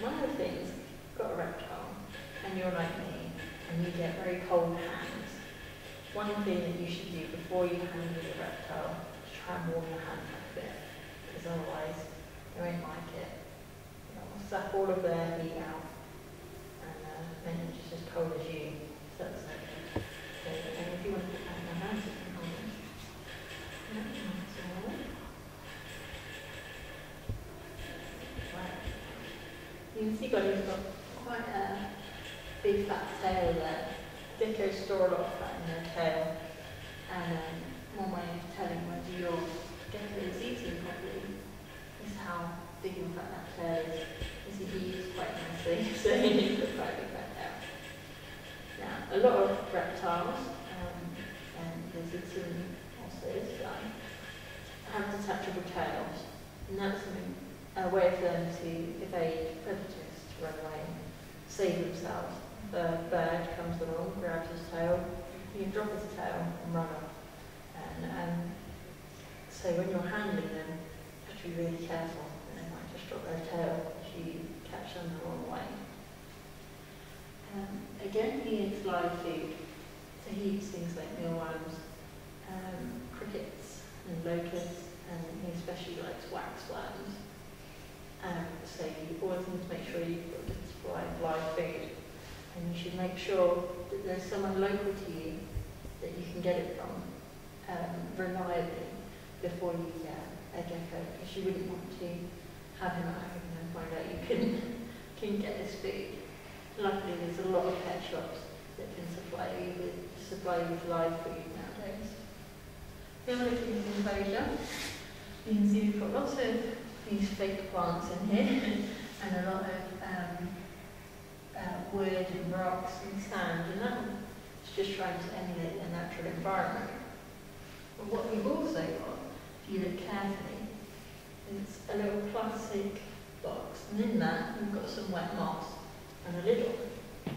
one of the things, you've got a reptile, and you're like me, and you get very cold hands, one thing that you should do before you handle the reptile is try and warm your hands up a bit, because otherwise they won't like it. It'll suck all of their heat out, and then it's just as cold as you. So that's okay. So, and if you want to put that in your hands, you can hold it. Right. You can see Golly's got quite a big fat tail there. Geckos store a lot of fat in their tail, and one way of telling whether your gecko is eating properly is how big and fat that tail is. You see, he eats quite nicely, so he needs a quite big fat tail. Now, a lot of reptiles, and lizards also this guy, have detachable tails, and that's a way for them to evade predators, to run away and save themselves. The bird comes along, grabs his tail, you can drop his tail and run off. And so when you're handling them, you have to be really careful, and they might just drop their tail if you catch them the wrong way. Again, he eats live food, so he eats things like mealworms, crickets and locusts, and he especially likes waxworms. So you always need to make sure you've got a good supply of live food, and you should make sure that there's someone local to you that you can get it from reliably before you get a gecko, because you wouldn't want to have him at home and find out you couldn't get his food. Luckily, there's a lot of pet shops that can supply you with live food nowadays. The other thing is enclosure. You can see we've got lots of these fake plants in here, and a lot of wood and rocks and sand, and that's just trying to emulate their natural environment. But what we've also got, if you look carefully, is a little plastic box, and in that we've got some wet moss and a lid on it.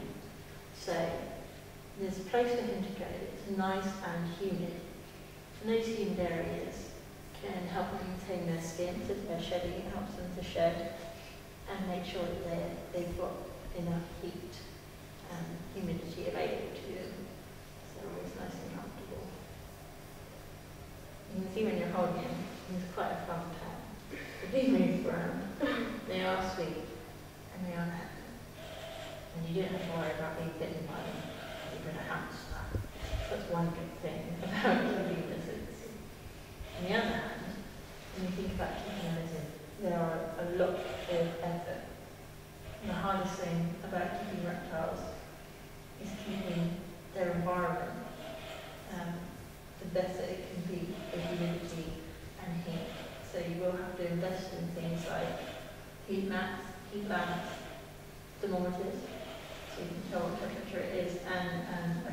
So there's a place for him to go that's nice and humid. And those humid areas can help maintain their skin, so if they're shedding, it helps them to shed, and make sure that they've got enough heat and humidity available to them. So they're always nice and comfortable. You can see when you're holding him, he's quite a fun pet. If he moves around, they are sweet and they are happy. And you don't have to worry about being bitten by them. You're going to hamster. That's one good thing about keeping lizards. On the other hand, when you think about keeping a lizard, there are a lot of effort. And the hardest thing about keeping reptiles is keeping their environment the best that it can be for humidity and heat. So you will have to invest in things like heat mats, heat lamps, thermometers, so you can tell what temperature it is, and a